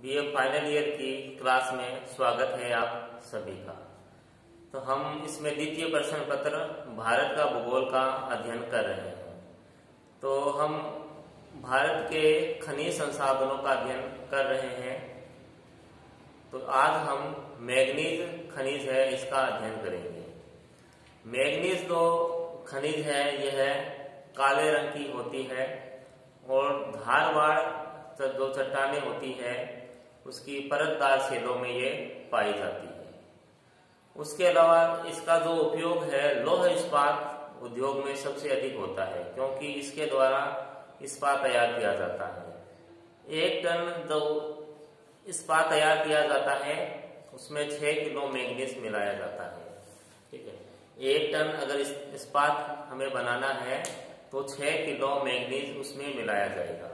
BA final year की class में स्वागत है आप सभी का। तो हम इसमें द्वितीय प्रश्न पत्र भारत का भूगोल का अध्ययन कर रहे हैं। तो हम भारत के खनिज संसाधनों का अध्ययन कर रहे हैं। तो आज हम मैग्नीज खनिज है इसका अध्ययन करेंगे। मैग्नीज जो खनिज है यह काले रंग की होती है और धारवाड़ जो चट्टानें होती है उसकी परतदार सेलों में ये पाई जाती है। उसके अलावा इसका जो उपयोग है लौह इस्पात उद्योग में सबसे अधिक होता है, क्योंकि इसके द्वारा इस्पात तैयार किया जाता है। 1 टन जो इस्पात तैयार किया जाता है उसमें 6 किलो मैग्नीज मिलाया जाता है। ठीक है, 1 टन अगर इस्पात हमें बनाना है तो 6 किलो मैग्नीज उसमें मिलाया जाएगा।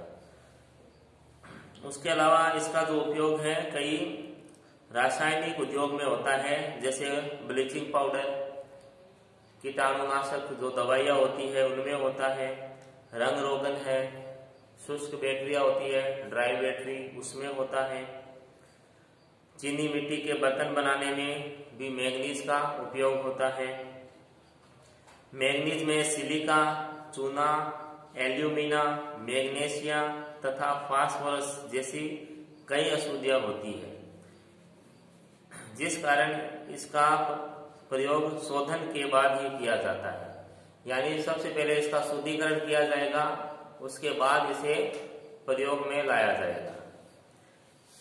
उसके अलावा इसका जो उपयोग है कई रासायनिक उद्योग में होता है, जैसे ब्लीचिंग पाउडर, कीटाणुनाशक जो दवाइयाँ होती है उनमें होता है, रंग रोगन है, शुष्क बैटरिया होती है ड्राई बैटरी उसमें होता है, चीनी मिट्टी के बर्तन बनाने में भी मैग्नीज का उपयोग होता है। मैग्नीज में सिलिका, चूना, एल्यूमिना, मैग्नीशिया तथा फास्फोरस जैसी कई अशुद्धियां होती है, जिस कारण इसका प्रयोग शोधन के बाद ही किया जाता है। यानी सबसे पहले इसका शुद्धिकरण किया जाएगा, उसके बाद इसे प्रयोग में लाया जाएगा।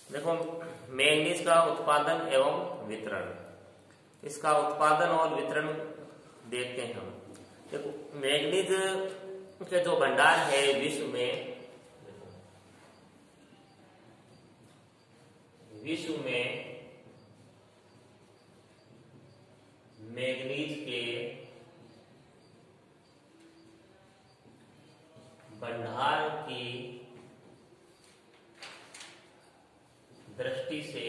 देखो, मैग्नीज का उत्पादन एवं वितरण, इसका उत्पादन और वितरण देखते हैं हम। देखो, मैग्नीज के जो भंडार है विश्व में मैग्नीज के भंडार की दृष्टि से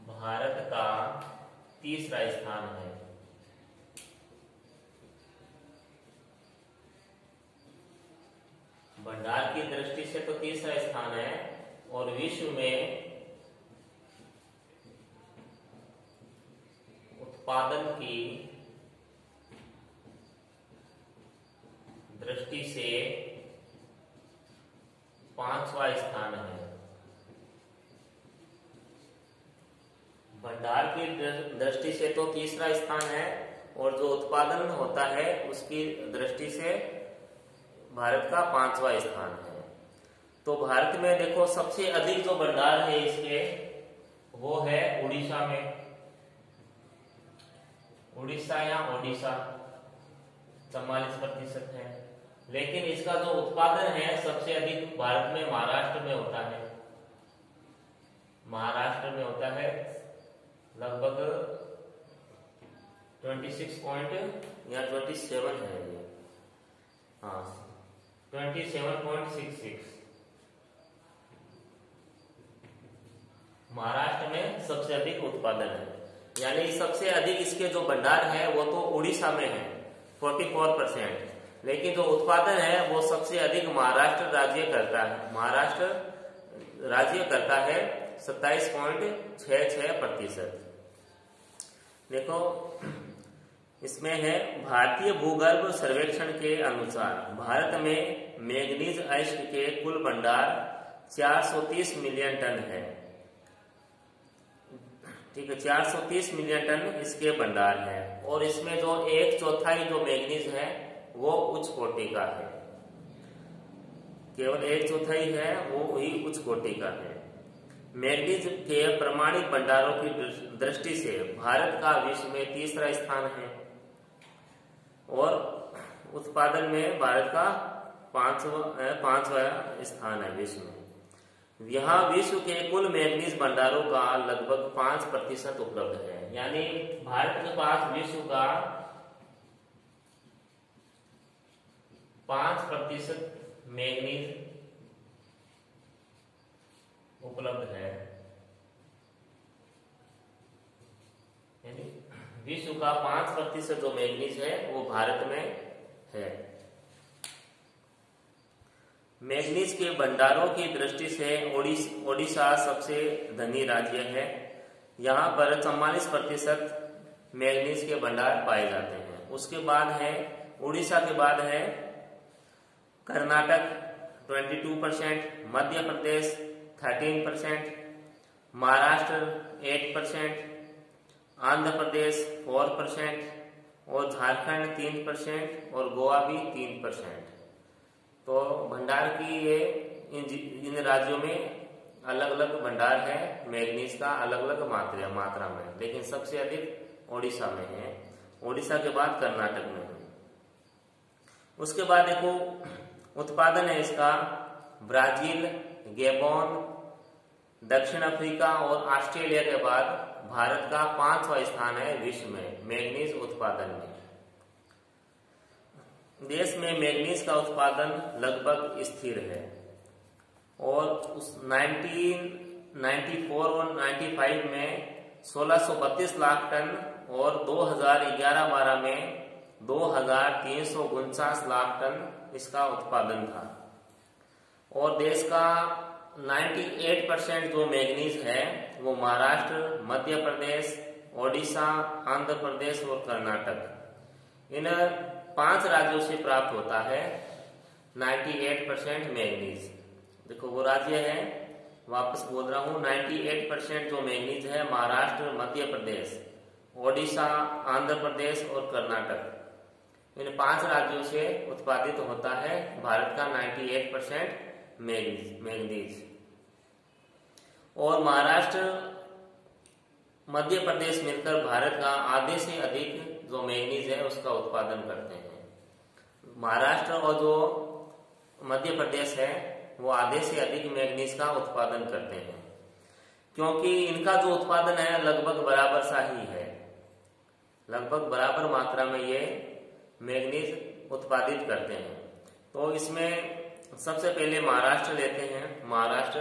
भारत का तीसरा स्थान है। भंडार की दृष्टि से तो तीसरा स्थान है और विश्व में उत्पादन की दृष्टि से 5वां स्थान है। भंडार की दृष्टि से तो तीसरा स्थान है और जो उत्पादन होता है उसकी दृष्टि से भारत का 5वां स्थान है। तो भारत में देखो सबसे अधिक जो भंडार है इसके वो है उड़ीसा में, उड़ीसा या ओडिशा 44% है। लेकिन इसका जो उत्पादन है सबसे अधिक भारत में महाराष्ट्र में होता है। महाराष्ट्र में होता है लगभग 26 पॉइंट या 27 है ये, हाँ 27.66 महाराष्ट्र में सबसे अधिक उत्पादन है। यानी सबसे अधिक इसके जो भंडार है वो तो उड़ीसा में है 44%, लेकिन जो उत्पादन है वो सबसे अधिक महाराष्ट्र राज्य करता है। महाराष्ट्र राज्य करता है 27.66%। देखो इसमें है भारतीय भूगर्भ सर्वेक्षण के अनुसार भारत में मैग्नीज अयस्क के कुल भंडार 430 मिलियन टन है। ठीक है, 430 मिलियन टन इसके भंडार है और इसमें जो 1/4 जो मैग्नीज है वो उच्च कोटि का है। केवल 1/4 है वो वही उच्च कोटि का है। मैग्नीज के प्रमाणिक भंडारों की दृष्टि से भारत का विश्व में तीसरा स्थान है और उत्पादन में भारत का 5वां स्थान है विश्व में। यहाँ विश्व के कुल मैग्नीज भंडारों का लगभग 5% उपलब्ध है। यानी भारत के पास विश्व का 5% मैग्नीज उपलब्ध है। यानी विश्व का 5% जो मैग्नीज है वो भारत में है। मैग्नीज के भंडारों की दृष्टि से ओडिशा सबसे धनी राज्य है। यहाँ पर 44% मैग्नीज के भंडार पाए जाते हैं। उसके बाद है, उड़ीसा के बाद है कर्नाटक 22%, मध्य प्रदेश 13%, महाराष्ट्र 8%, आंध्र प्रदेश 4% और झारखंड 3% और गोवा भी 3%। तो भंडार की ये इन राज्यों में अलग अलग भंडार है मैग्नीज का, अलग अलग मात्रा में, लेकिन सबसे अधिक ओडिशा में है। ओडिशा के बाद कर्नाटक में है। उसके बाद देखो उत्पादन है इसका, ब्राजील, गैबोन, दक्षिण अफ्रीका और ऑस्ट्रेलिया के बाद भारत का 5वां स्थान है विश्व में मैग्नीज उत्पादन में। देश में मैग्नीज का उत्पादन लगभग स्थिर है और उस 1994 और 95 में 1632 लाख टन और 2011-12 में 2349 लाख टन इसका उत्पादन था। और देश का 98% जो मैग्नीज है वो महाराष्ट्र, मध्य प्रदेश, ओडिशा, आंध्र प्रदेश और कर्नाटक, इन 5 राज्यों से प्राप्त होता है 98% मैग्नीज। देखो वो राज्य है, वापस बोल रहा हूँ, 98% जो मैग्नीज है महाराष्ट्र, मध्य प्रदेश, ओडिशा, आंध्र प्रदेश और कर्नाटक, इन 5 राज्यों से उत्पादित होता है भारत का 98% मैग्नीज। और महाराष्ट्र, मध्य प्रदेश मिलकर भारत का आधे से अधिक जो मैग्नीज है उसका उत्पादन करते हैं। महाराष्ट्र और जो मध्य प्रदेश है वो आधे से अधिक मैग्नीज का उत्पादन करते हैं, क्योंकि इनका जो उत्पादन है लगभग बराबर सा ही है, लगभग बराबर मात्रा में ये मैग्नीज उत्पादित करते हैं। तो इसमें सबसे पहले महाराष्ट्र लेते हैं, महाराष्ट्र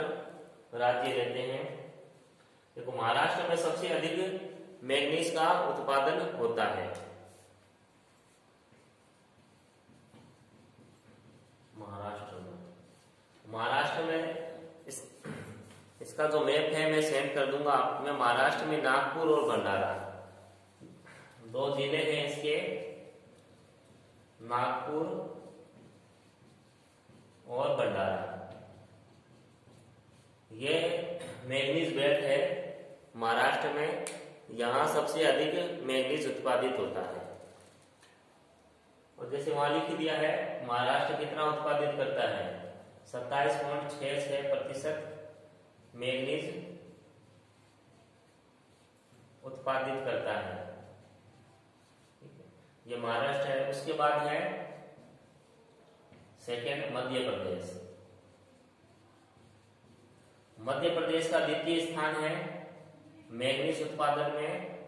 राज्य लेते हैं। देखो महाराष्ट्र में सबसे अधिक मैग्नीज का उत्पादन होता है। महाराष्ट्र में इसका जो मैप है मैं सेंड कर दूंगा आप में। महाराष्ट्र में नागपुर और भंडारा 2 जिले हैं इसके, नागपुर और भंडारा। ये मैग्नीज बेल्ट है महाराष्ट्र में, यहाँ सबसे अधिक मैग्नीज उत्पादित होता है। और जैसे वहां लिख दिया है महाराष्ट्र कितना उत्पादित करता है, 27.66% मैग्नीज उत्पादित करता है, ये महाराष्ट्र है। उसके बाद है सेकेंड मध्य प्रदेश। मध्य प्रदेश का द्वितीय स्थान है मैग्नीज उत्पादन में,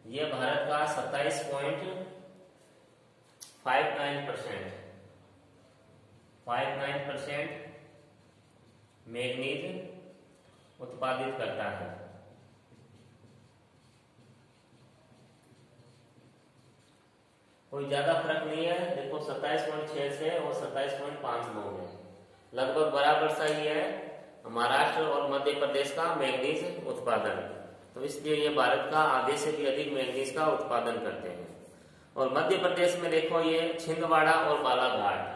यह भारत का 27.59% मैग्नीज उत्पादित करता है। कोई ज्यादा फर्क नहीं है, देखो 27.6 और 27.59 है, लगभग बराबर सा ही है महाराष्ट्र और मध्य प्रदेश का मैग्नीज उत्पादन। तो इसलिए ये भारत का आधे से भी अधिक मैग्नीज का उत्पादन करते हैं। और मध्य प्रदेश में देखो ये छिंदवाड़ा और बालाघाट,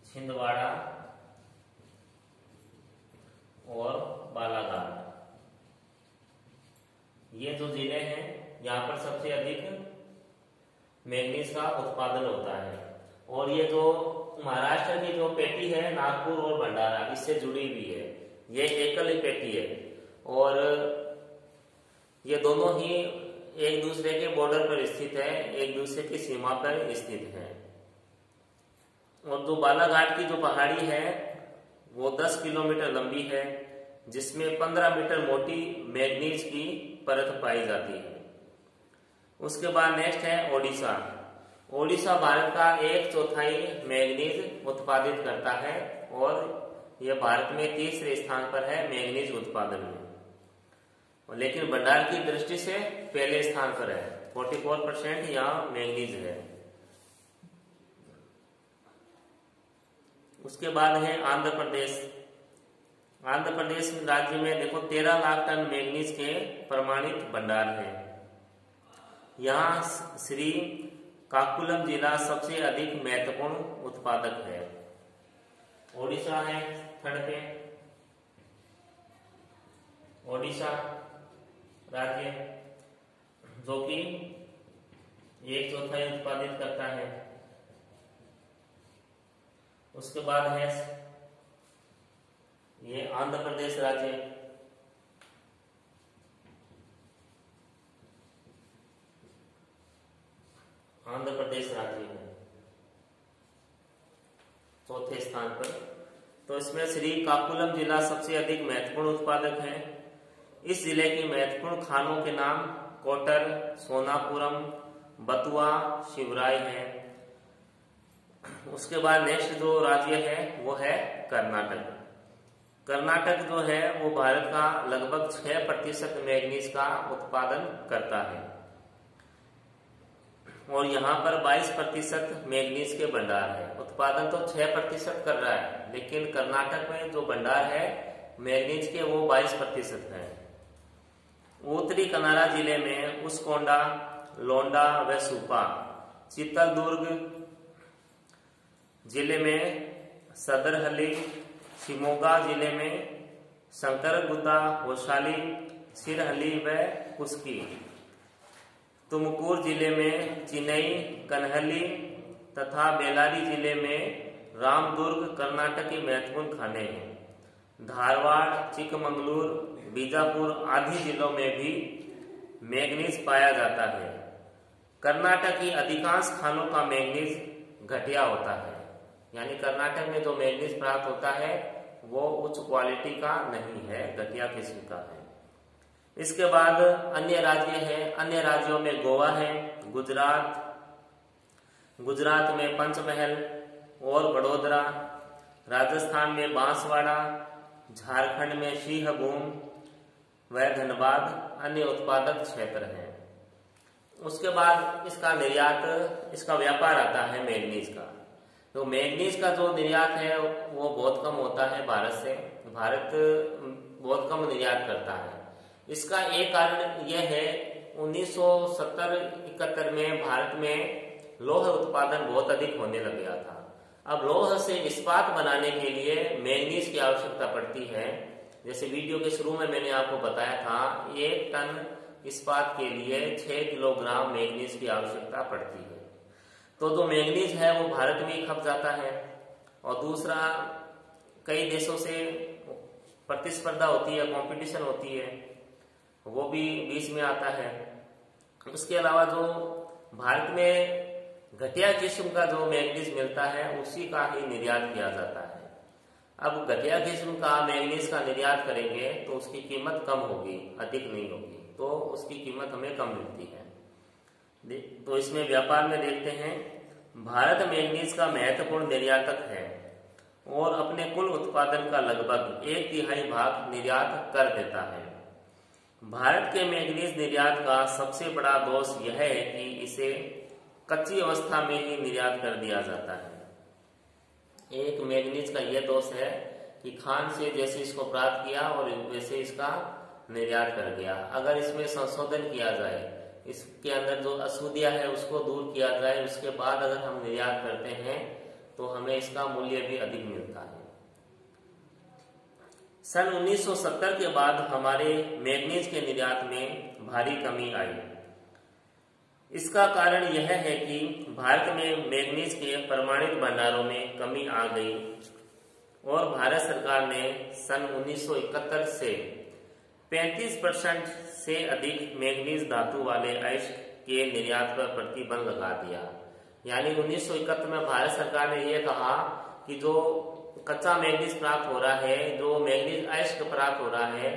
छिंदवाड़ा और बालाघाट, ये जो जिले हैं यहाँ पर सबसे अधिक मैग्नीज का उत्पादन होता है। और ये जो महाराष्ट्र की जो पेटी है नागपुर और भंडारा, इससे जुड़ी हुई है, ये एकल ही पेटी है और ये दोनों ही एक दूसरे के बॉर्डर पर स्थित है, एक दूसरे की सीमा पर स्थित है। और जो बालाघाट की जो पहाड़ी है वो 10 किलोमीटर लंबी है, जिसमें 15 मीटर मोटी मैग्नीज की परत पाई जाती है। उसके बाद नेक्स्ट है ओडिशा। ओडिशा भारत का 1/4 मैग्नीज उत्पादित करता है और यह भारत में तीसरे स्थान पर है मैग्नीज उत्पादन में, लेकिन भंडार की दृष्टि से पहले स्थान पर है, 44% यहाँ मैग्नीज है। उसके बाद है आंध्र प्रदेश। आंध्र प्रदेश राज्य में देखो 13 लाख टन मैग्नीज के प्रमाणित भंडार है। यहाँ श्री काकुलम जिला सबसे अधिक महत्वपूर्ण उत्पादक है। ओडिशा है थर्ड पे, ओडिशा राज्य जो कि 1/4 उत्पादित करता है। उसके बाद है ये आंध्र प्रदेश राज्य, आंध्र प्रदेश राज्य है चौथे स्थान पर। तो इसमें श्री काकुलम जिला सबसे अधिक महत्वपूर्ण उत्पादक है। इस जिले की महत्वपूर्ण खानों के नाम कोटर, सोनापुरम, बतुआ, शिवराय है। उसके बाद नेक्स्ट जो राज्य है वो है कर्नाटक। कर्नाटक जो है वो भारत का लगभग 6% मैग्नीज का उत्पादन करता है और यहाँ पर 22% मैग्नीज के भंडार है। उत्पादन तो 6% कर रहा है, लेकिन कर्नाटक में जो भंडार है मैग्नीज के वो 22% है। उत्तरी कनारा जिले में उसकोंडा, लोंडा व सुपा, चित्तरदुर्ग जिले में सदरहली, शिमोगा जिले में शंकरगुदा, वैशाली, सिरहली व कुस्की, तुमकुर जिले में चिनई, कन्हली तथा बेलारी जिले में रामदुर्ग कर्नाटक की महत्वपूर्ण खाने हैं। धारवाड़, चिकमंगलूर, बीजापुर आदि जिलों में भी मैग्नीज पाया जाता है। कर्नाटक की अधिकांश खानों का मैग्नीज घटिया होता है, यानी कर्नाटक में जो मैग्नीज प्राप्त होता है वो उच्च क्वालिटी का नहीं है, घटिया किस्म का है। इसके बाद अन्य राज्य है। अन्य राज्यों में गोवा है, गुजरात में पंचमहल और बड़ोदरा, राजस्थान में बांसवाड़ा, झारखंड में सिंहभूम व धनबाद अन्य उत्पादक क्षेत्र हैं। उसके बाद इसका निर्यात, इसका व्यापार आता है मैग्नीज का। तो मैग्नीज का जो निर्यात है वो बहुत कम होता है भारत से। भारत बहुत कम निर्यात करता है। इसका एक कारण यह है 1970-71 में भारत में लौह उत्पादन बहुत अधिक होने लग गया था। अब लौह से इस्पात बनाने के लिए मैग्नीज की आवश्यकता पड़ती है। जैसे वीडियो के शुरू में मैंने आपको बताया था, 1 टन इस्पात के लिए 6 किलोग्राम मैग्नीज की आवश्यकता पड़ती है। तो जो मैग्नीज है वो भारत में ही खप जाता है और दूसरा कई देशों से प्रतिस्पर्धा होती है, कंपटीशन होती है, वो भी बीच में आता है। उसके अलावा जो भारत में घटिया किस्म का जो मैग्नीज मिलता है उसी का ही निर्यात किया जाता है। अब घटिया किस्म का मैग्नीज का निर्यात करेंगे तो उसकी कीमत कम होगी, अधिक नहीं होगी, तो उसकी कीमत हमें कम मिलती है। तो इसमें व्यापार में देखते हैं, भारत मैग्नीज का महत्वपूर्ण निर्यातक है और अपने कुल उत्पादन का लगभग 1/3 भाग निर्यात कर देता है। भारत के मैग्नीज निर्यात का सबसे बड़ा दोष यह है कि इसे कच्ची अवस्था में ही निर्यात कर दिया जाता है। एक मैग्नीज का यह दोष है कि खान से जैसे इसको प्राप्त किया और वैसे इसका निर्यात कर दिया। अगर इसमें संशोधन किया जाए, इसके अंदर जो अशुद्धियां है उसको दूर किया जाए, उसके बाद अगर हम निर्यात करते हैं तो हमें इसका मूल्य भी अधिक मिलता है। सन 1970 के बाद हमारे मैग्नीज के निर्यात में भारी कमी आई। इसका कारण यह है कि भारत में मैग्नीज के प्रमाणित भंडारों में कमी आ गई और भारत सरकार ने सन 1971 से 35% से अधिक मैग्नीज धातु वाले अयस्क के निर्यात पर प्रतिबंध लगा दिया। यानी 1971 में भारत सरकार ने यह कहा कि जो कच्चा मैग्नीज प्राप्त हो रहा है, जो मैग्नीज अयस्क प्राप्त हो रहा है,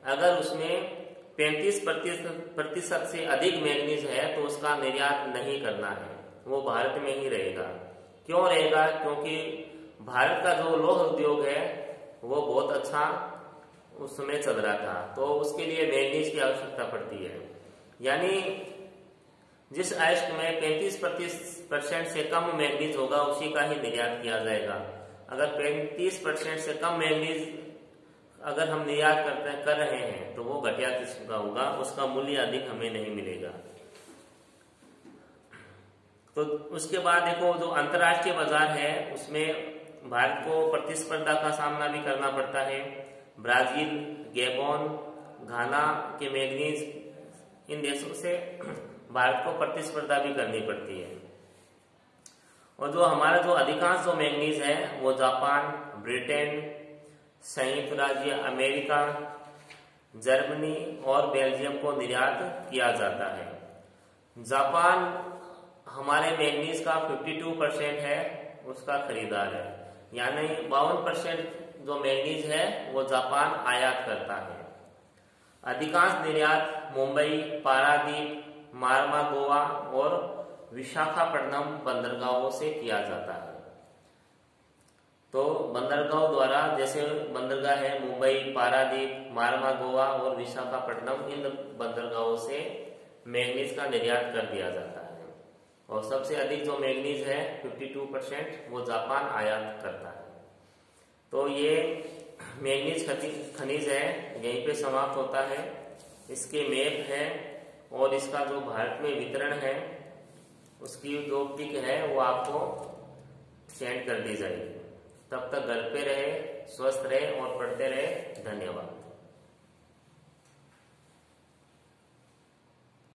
अगर उसमें 35% से अधिक मैग्नीज है तो उसका निर्यात नहीं करना है, वो भारत में ही रहेगा। क्यों रहेगा? क्योंकि भारत का जो लौह उद्योग है वो बहुत अच्छा उस समय चल रहा था, तो उसके लिए मैग्नीज की आवश्यकता पड़ती है। यानी जिस अयस्क में 35% से कम मैग्नीज होगा उसी का ही निर्यात किया जाएगा। अगर 35% से कम मैंगनीज अगर हम निर्यात कर रहे हैं तो वो घटिया किस्म का होगा, उसका मूल्य अधिक हमें नहीं मिलेगा। तो उसके बाद देखो जो अंतर्राष्ट्रीय बाजार है उसमें भारत को प्रतिस्पर्धा का सामना भी करना पड़ता है। ब्राजील, गैबोन, घाना के मैंगनीज इन देशों से भारत को प्रतिस्पर्धा भी करनी पड़ती है। और जो हमारा जो अधिकांश जो मैंगनीज है वो जापान, ब्रिटेन, संयुक्त राज्य अमेरिका, जर्मनी और बेल्जियम को निर्यात किया जाता है। जापान हमारे मैंगनीज का 52% है उसका खरीदार है, यानी 52% जो मैंगनीज है वो जापान आयात करता है। अधिकांश निर्यात मुंबई, पारादीप, मारमागोवा और विशाखापट्टनम बंदरगाहों से किया जाता है। तो बंदरगाह द्वारा, जैसे बंदरगाह है मुंबई, पारादीप, मारमागोवा और विशाखापट्टनम, इन बंदरगाहों से मैंगनीज का निर्यात कर दिया जाता है। और सबसे अधिक जो मैंगनीज है 52% वो जापान आयात करता है। तो ये मैंगनीज खनिज है यहीं पे समाप्त होता है। इसके मैप है और इसका जो भारत में वितरण है उसकी जो पिक है वो आपको सेंड कर दी जाएगी। तब तक घर पे रहे, स्वस्थ रहे और पढ़ते रहे। धन्यवाद।